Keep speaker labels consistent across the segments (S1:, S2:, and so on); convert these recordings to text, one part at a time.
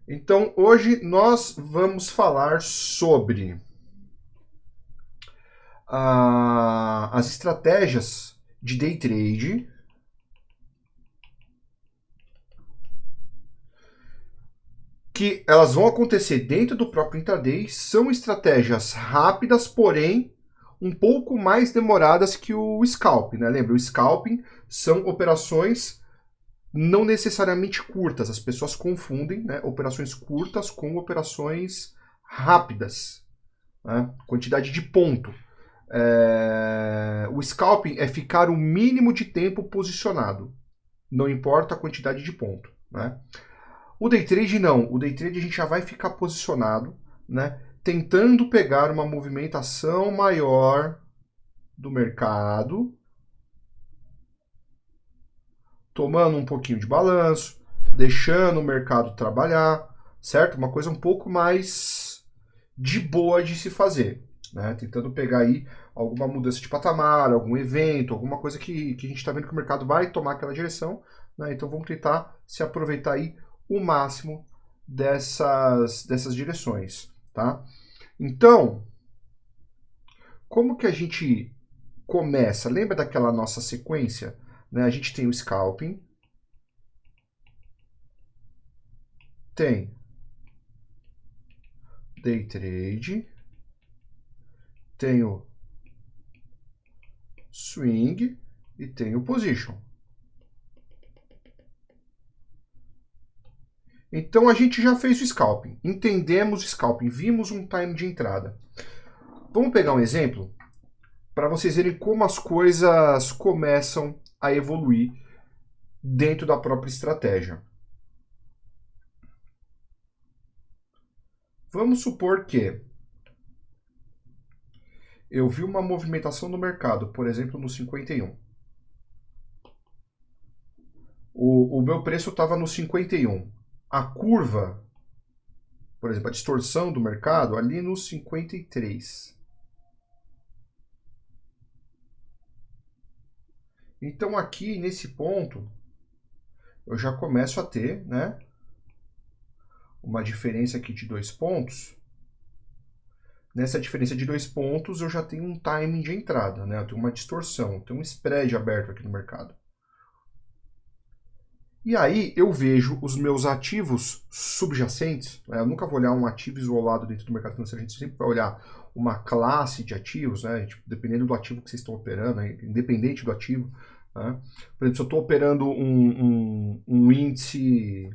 S1: Então, hoje nós vamos falar sobre as estratégias de day trade que elas vão acontecer dentro do próprio intraday, são estratégias rápidas, porém um pouco mais demoradas que o scalping, né? Lembra, o scalping são operações não necessariamente curtas, as pessoas confundem, né, operações curtas com operações rápidas, né? Quantidade de ponto. O scalping é ficar o mínimo de tempo posicionado, não importa a quantidade de ponto, né? O day trade não, o day trade a gente já vai ficar posicionado, né, tentando pegar uma movimentação maior do mercado, tomando um pouquinho de balanço, deixando o mercado trabalhar, certo? Uma coisa um pouco mais de boa de se fazer, né? Tentando pegar aí alguma mudança de patamar, algum evento, alguma coisa que a gente está vendo que o mercado vai tomar aquela direção, né? Então vamos tentar se aproveitar aí o máximo dessas direções, tá? Então, como que a gente começa? Lembra daquela nossa sequência? Né? A gente tem o scalping, tem day trade, tem o swing e tem o position. Então a gente já fez o scalping, entendemos o scalping, vimos um time de entrada. Vamos pegar um exemplo para vocês verem como as coisas começam a evoluir dentro da própria estratégia. Vamos supor que eu vi uma movimentação no mercado, por exemplo, no 51. O meu preço estava no 51. A curva, por exemplo, a distorção do mercado ali no 53. Então aqui nesse ponto eu já começo a ter, né, uma diferença aqui de 2 pontos. Nessa diferença de 2 pontos eu já tenho um timing de entrada, né? Eu tenho uma distorção, eu tenho um spread aberto aqui no mercado. E aí eu vejo os meus ativos subjacentes, né? Eu nunca vou olhar um ativo isolado dentro do mercado financeiro, a gente sempre vai olhar uma classe de ativos, né? Tipo, dependendo do ativo que vocês estão operando, né? Independente do ativo. Né? Por exemplo, se eu estou operando um índice,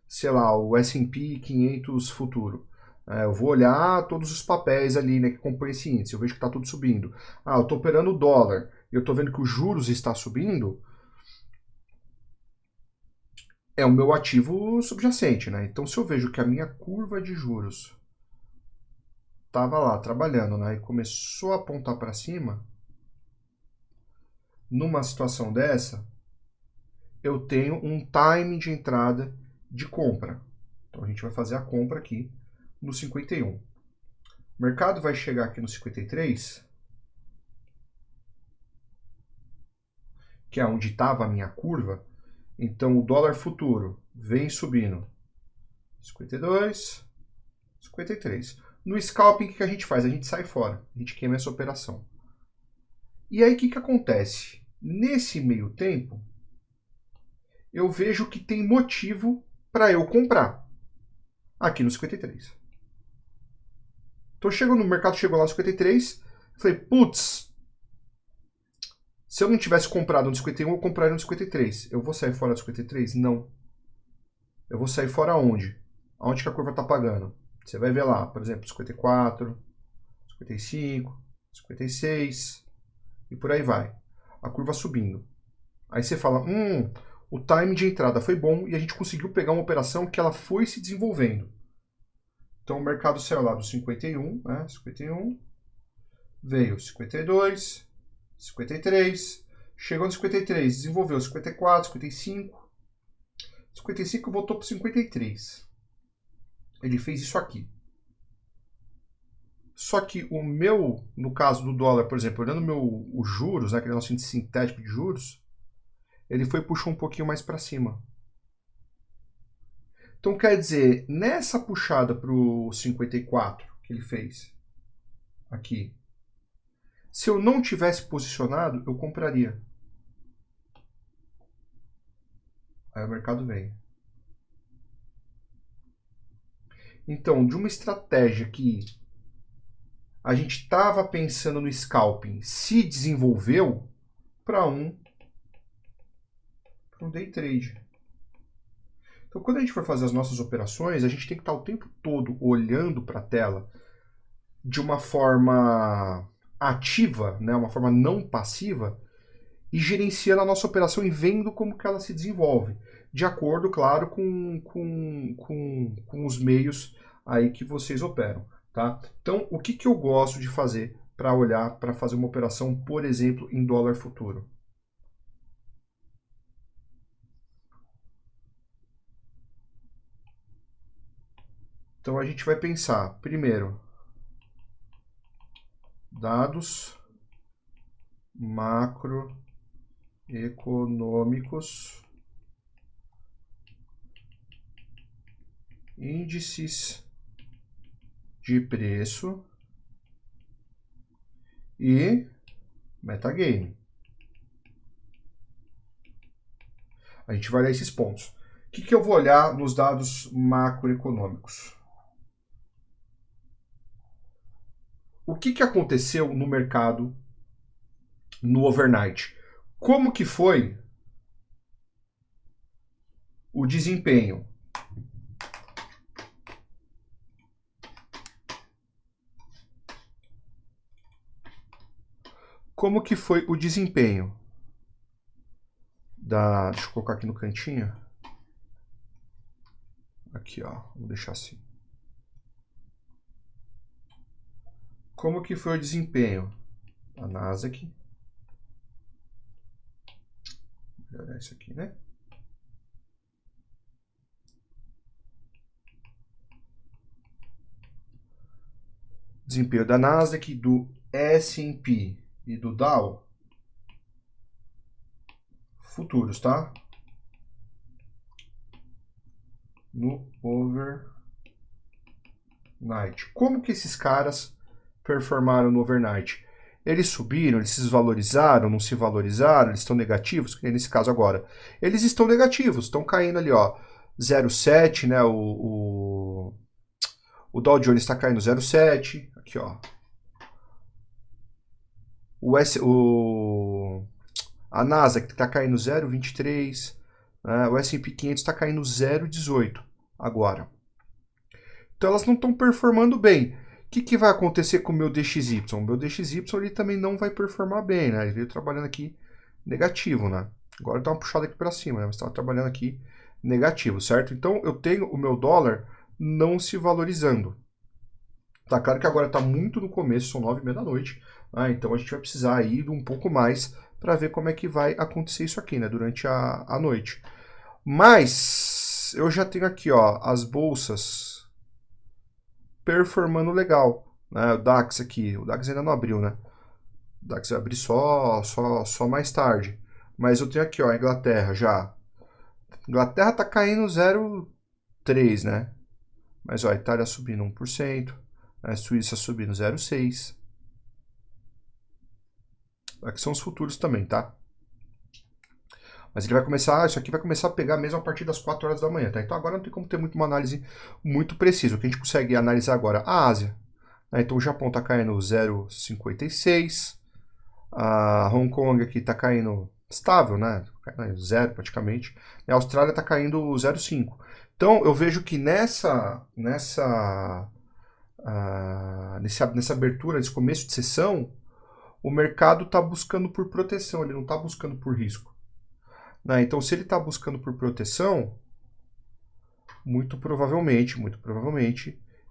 S1: sei lá, o S&P 500 futuro, eu vou olhar todos os papéis ali, né, que compõem esse índice, eu vejo que está tudo subindo. Eu estou operando o dólar e eu estou vendo que os juros está subindo, é o meu ativo subjacente, né? Então, se eu vejo que a minha curva de juros estava lá trabalhando, né, e começou a apontar para cima, numa situação dessa, eu tenho um time de entrada de compra. Então, a gente vai fazer a compra aqui no 51. O mercado vai chegar aqui no 53, que é onde estava a minha curva. Então, o dólar futuro vem subindo 52, 53. No scalping, o que a gente faz? A gente sai fora, a gente queima essa operação. E aí, o que acontece? Nesse meio tempo, eu vejo que tem motivo para eu comprar aqui no 53. Então, chego no mercado, chegou lá no 53, falei, putz, se eu não tivesse comprado no 51, eu compraria no 53. Eu vou sair fora do 53? Não. Eu vou sair fora onde? Aonde que a curva está pagando? Você vai ver lá, por exemplo, 54, 55, 56 e por aí vai. A curva subindo. Aí você fala, o time de entrada foi bom e a gente conseguiu pegar uma operação que ela foi se desenvolvendo. Então o mercado saiu lá do 51, né? 51, veio 52, 53, chegou no 53, desenvolveu 54, 55, 55 voltou para 53. Ele fez isso aqui. Só que o meu, no caso do dólar, por exemplo, olhando os juros, né, aquele nosso índice sintético de juros, ele foi puxou um pouquinho mais para cima. Então, quer dizer, nessa puxada para o 54 que ele fez aqui, se eu não tivesse posicionado, eu compraria. Aí o mercado vem. Então, de uma estratégia que a gente estava pensando no scalping, se desenvolveu para um day trade. Então, quando a gente for fazer as nossas operações, a gente tem que estar o tempo todo olhando para a tela de uma forma ativa, né, uma forma não passiva, e gerenciando a nossa operação e vendo como que ela se desenvolve, de acordo, claro, com os meios aí que vocês operam, tá? Então, o que eu gosto de fazer para olhar, para fazer uma operação, por exemplo, em dólar futuro? Então, a gente vai pensar, primeiro, dados macroeconômicos, índices de preço e metagame. A gente vai olhar esses pontos. O que eu vou olhar nos dados macroeconômicos? O que aconteceu no mercado no overnight? Como que foi o desempenho? Como que foi o desempenho da... Deixa eu colocar aqui no cantinho. Aqui, ó. Vou deixar assim. Como que foi o desempenho da Nasdaq? Vou olhar isso aqui, né? Desempenho da Nasdaq, do S&P e do Dow. Futuros, tá? No overnight. Como que esses caras performaram no overnight? Eles subiram, eles se desvalorizaram, não se valorizaram, eles estão negativos? Nesse caso agora, eles estão negativos, estão caindo ali, ó, 0,7, né? O Dow Jones está caindo 0,7, aqui, ó. A Nasdaq está caindo 0,23, né? O S&P 500 está caindo 0,18 agora. Então elas não estão performando bem. O que vai acontecer com o meu DXY? O meu DXY ele também não vai performar bem, né? Ele veio trabalhando aqui negativo, né? Agora dá uma puxada aqui para cima, né? Mas estava trabalhando aqui negativo, certo? Então eu tenho o meu dólar não se valorizando. Tá claro que agora está muito no começo, são 9h30 da noite, né? Então a gente vai precisar ir um pouco mais para ver como é que vai acontecer isso aqui, né? Durante a noite. Mas eu já tenho aqui, ó, as bolsas performando legal, né? O DAX aqui, o DAX ainda não abriu, né? O DAX vai abrir só mais tarde. Mas eu tenho aqui, ó, a Inglaterra já. A Inglaterra tá caindo 0,3, né? Mas ó, a Itália subindo 1%, a Suíça subindo 0,6. Aqui são os futuros também, tá? Mas ele vai começar, isso aqui vai começar a pegar mesmo a partir das 4 horas da manhã, tá? Então agora não tem como ter uma análise muito precisa. O que a gente consegue analisar agora? A Ásia. Né? Então o Japão está caindo 0,56. A Hong Kong aqui está caindo estável, né? Zero praticamente. A Austrália está caindo 0,5. Então eu vejo que nessa abertura, nesse começo de sessão, o mercado está buscando por proteção, ele não está buscando por risco. Né? Então, se ele está buscando por proteção, muito provavelmente,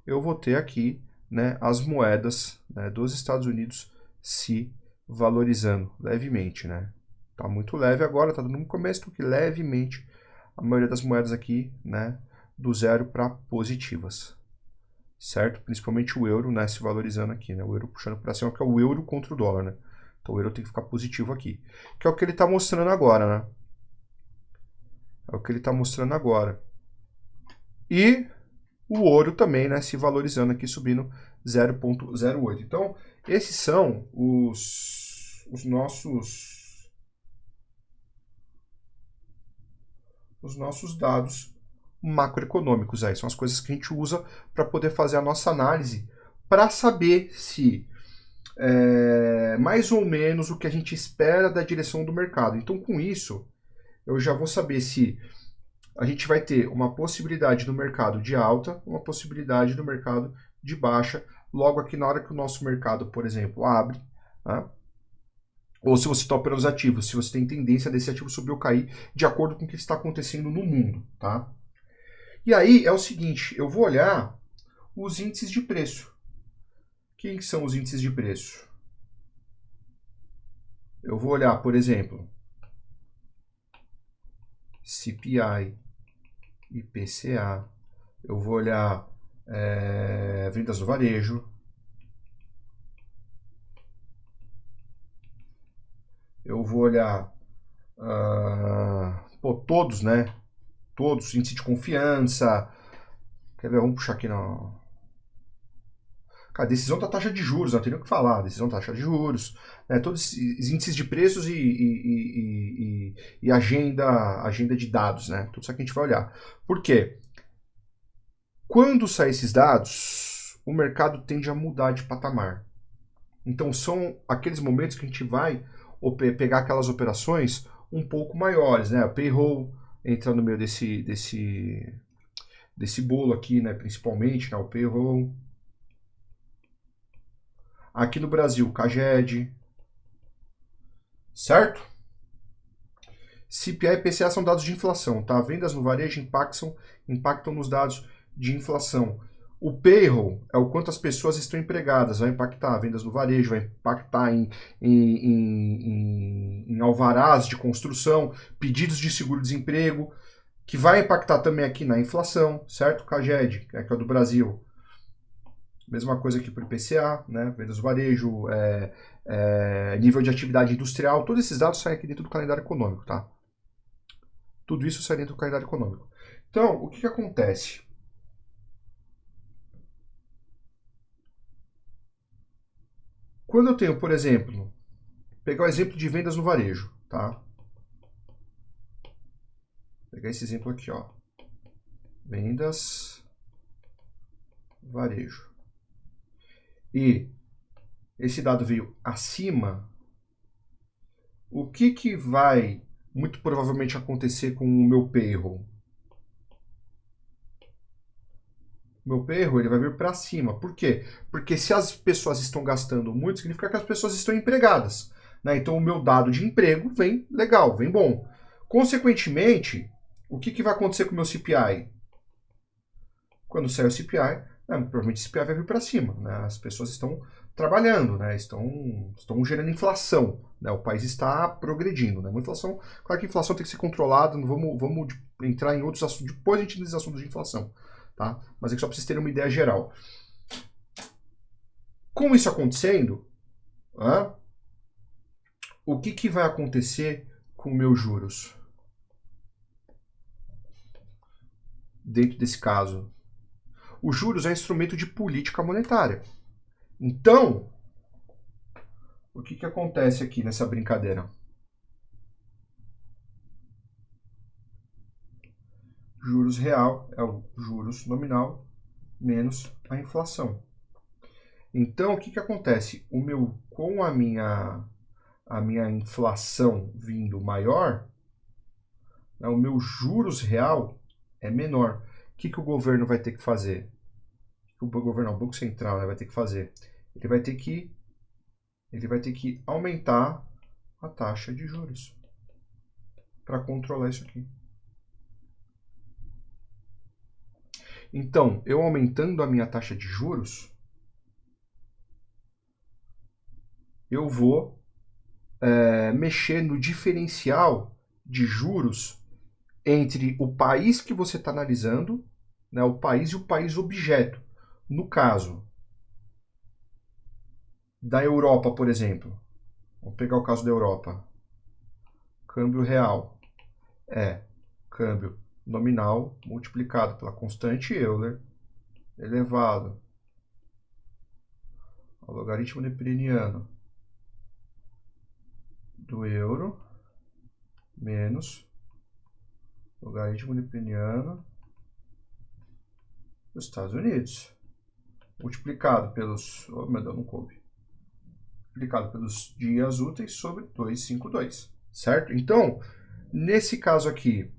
S1: eu vou ter aqui, né, as moedas, né, dos Estados Unidos se valorizando levemente, né? Tá muito leve agora, tá no começo, porque levemente a maioria das moedas aqui, né, do zero para positivas, certo? Principalmente o euro, né, se valorizando aqui, né? O euro puxando para cima, que é o euro contra o dólar, né? Então o euro tem que ficar positivo aqui, que é o que ele está mostrando agora, né? É o que ele está mostrando agora. E o ouro também, né, se valorizando aqui, subindo 0,08. Então, esses são os nossos dados macroeconômicos aí. São as coisas que a gente usa para poder fazer a nossa análise, para saber se mais ou menos o que a gente espera da direção do mercado. Então, com isso, eu já vou saber se a gente vai ter uma possibilidade do mercado de alta, uma possibilidade do mercado de baixa, logo aqui na hora que o nosso mercado, por exemplo, abre, tá? Ou se você está operando os ativos, se você tem tendência desse ativo subir ou cair, de acordo com o que está acontecendo no mundo, tá? E aí é o seguinte, eu vou olhar os índices de preço. Quem são os índices de preço? Eu vou olhar, por exemplo, CPI, IPCA, eu vou olhar vendas do varejo, eu vou olhar todos, né? Todos, índice de confiança. Quer ver? Vamos puxar aqui na. Cara, decisão da taxa de juros, não tem nem o que falar. Decisão da taxa de juros, né? Todos os índices de preços e agenda de dados, né? Tudo isso aqui a gente vai olhar. Por quê? Quando saem esses dados, o mercado tende a mudar de patamar. Então são aqueles momentos que a gente vai pegar aquelas operações um pouco maiores, né? A payroll entra no meio desse bolo aqui, né? Principalmente, né? O payroll. Aqui no Brasil, CAGED, certo? CPI e IPCA são dados de inflação, tá? Vendas no varejo impactam nos dados de inflação. O payroll é o quanto as pessoas estão empregadas, vai impactar vendas no varejo, vai impactar em alvarás de construção, pedidos de seguro-desemprego, que vai impactar também aqui na inflação, certo? CAGED, que é o do Brasil. Mesma coisa aqui para o IPCA, né? Vendas no varejo, nível de atividade industrial, todos esses dados saem aqui dentro do calendário econômico, tá? Tudo isso sai dentro do calendário econômico. Então, o que acontece? Quando eu tenho, por exemplo, pegar o exemplo de vendas no varejo, tá? Vou pegar esse exemplo aqui, ó. Vendas varejo. E esse dado veio acima, o que vai muito provavelmente acontecer com o meu payroll? Meu payroll ele vai vir para cima. Por quê? Porque se as pessoas estão gastando muito, significa que as pessoas estão empregadas. Né? Então o meu dado de emprego vem legal, vem bom. Consequentemente, o que vai acontecer com o meu CPI? Quando sair o CPI, provavelmente o CPI vai vir para cima. Né? As pessoas estão trabalhando, né? estão gerando inflação. Né? O país está progredindo. Né? Uma inflação, claro que a inflação tem que ser controlada, não vamos entrar em outros assuntos. Depois a gente diz assuntos de inflação. Tá? Mas é que só para vocês terem uma ideia geral. Com isso acontecendo, o que vai acontecer com meus juros? Dentro desse caso, os juros é um instrumento de política monetária. Então, o que acontece aqui nessa brincadeira? Juros real é o juros nominal menos a inflação. Então, o que acontece? Com a minha inflação vindo maior, o meu juros real é menor. O que o governo vai ter que fazer? O Banco Central, né, vai ter que fazer? Ele vai ter que aumentar a taxa de juros para controlar isso aqui. Então, eu aumentando a minha taxa de juros, eu vou mexer no diferencial de juros entre o país que você está analisando, né, o país e o país objeto. No caso da Europa, por exemplo, vamos pegar o caso da Europa. Câmbio real é câmbio nominal multiplicado pela constante Euler elevado ao logaritmo neperiano do euro menos logaritmo neperiano dos Estados Unidos, multiplicado pelos... Oh, meu Deus, não coube. Multiplicado pelos dias úteis sobre 252, certo? Então, nesse caso aqui,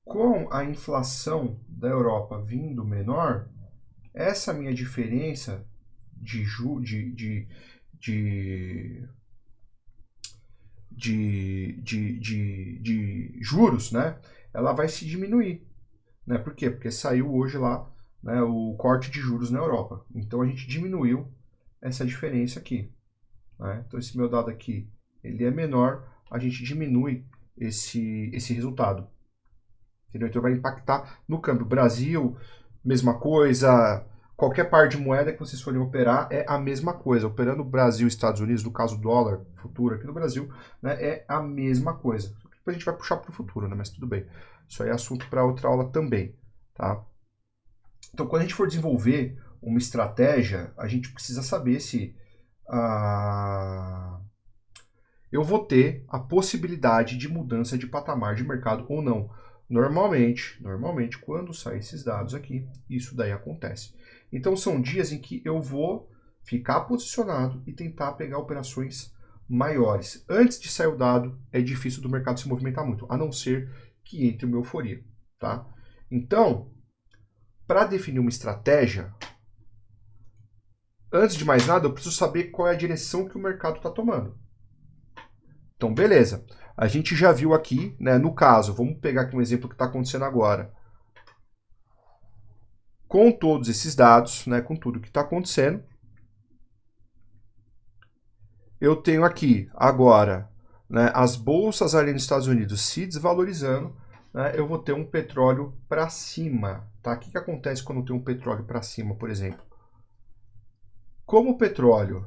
S1: com a inflação da Europa vindo menor, essa minha diferença de juros, né, ela vai se diminuir. Né? Por quê? Porque saiu hoje lá, né, o corte de juros na Europa. Então a gente diminuiu essa diferença aqui. Né? Então esse meu dado aqui ele é menor, a gente diminui esse resultado. Entendeu? Então vai impactar no câmbio. Brasil, mesma coisa. Qualquer par de moeda que vocês forem operar é a mesma coisa. Operando Brasil e Estados Unidos, no caso dólar futuro aqui no Brasil, né, é a mesma coisa. Depois a gente vai puxar para o futuro, né, mas tudo bem. Isso aí é assunto para outra aula também. Tá? Então, quando a gente for desenvolver uma estratégia, a gente precisa saber se eu vou ter a possibilidade de mudança de patamar de mercado ou não. Normalmente, quando saem esses dados aqui, isso daí acontece. Então, são dias em que eu vou ficar posicionado e tentar pegar operações maiores. Antes de sair o dado, é difícil do mercado se movimentar muito, a não ser que entre uma euforia. Tá? Então, para definir uma estratégia, antes de mais nada, eu preciso saber qual é a direção que o mercado está tomando. Então, beleza. A gente já viu aqui, né, no caso, vamos pegar aqui um exemplo que está acontecendo agora. Com todos esses dados, né, com tudo que está acontecendo, eu tenho aqui agora, né, as bolsas ali nos Estados Unidos se desvalorizando, né, eu vou ter um petróleo para cima. Tá? O que acontece quando eu tenho um petróleo para cima, por exemplo? Como o petróleo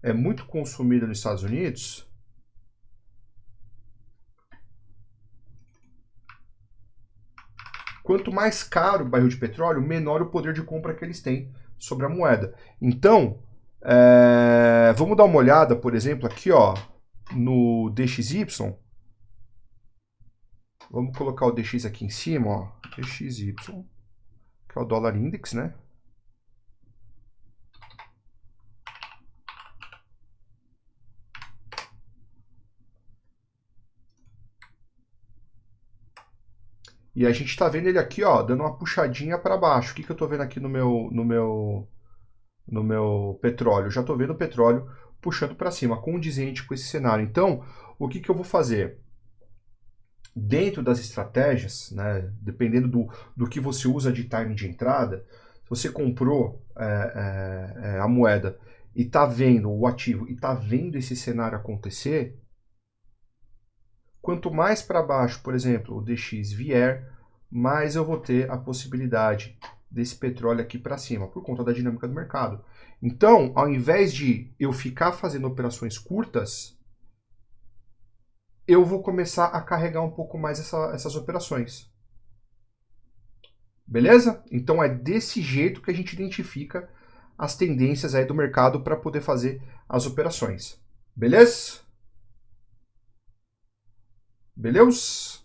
S1: é muito consumido nos Estados Unidos, quanto mais caro o barril de petróleo, menor o poder de compra que eles têm sobre a moeda. Então, vamos dar uma olhada, por exemplo, aqui ó, no DXY. Vamos colocar o DX aqui em cima, ó, DXY, que é o dólar index, né? E a gente está vendo ele aqui, ó, dando uma puxadinha para baixo. O que eu estou vendo aqui no meu petróleo? Eu já estou vendo o petróleo puxando para cima, condizente com esse cenário. Então, o que eu vou fazer? Dentro das estratégias, né, dependendo do que você usa de time de entrada, se você comprou a moeda e está vendo o ativo e está vendo esse cenário acontecer, quanto mais para baixo, por exemplo, o DX vier, mais eu vou ter a possibilidade desse petróleo aqui para cima, por conta da dinâmica do mercado. Então, ao invés de eu ficar fazendo operações curtas, eu vou começar a carregar um pouco mais essas operações. Beleza? Então é desse jeito que a gente identifica as tendências aí do mercado para poder fazer as operações. Beleza? Beleza?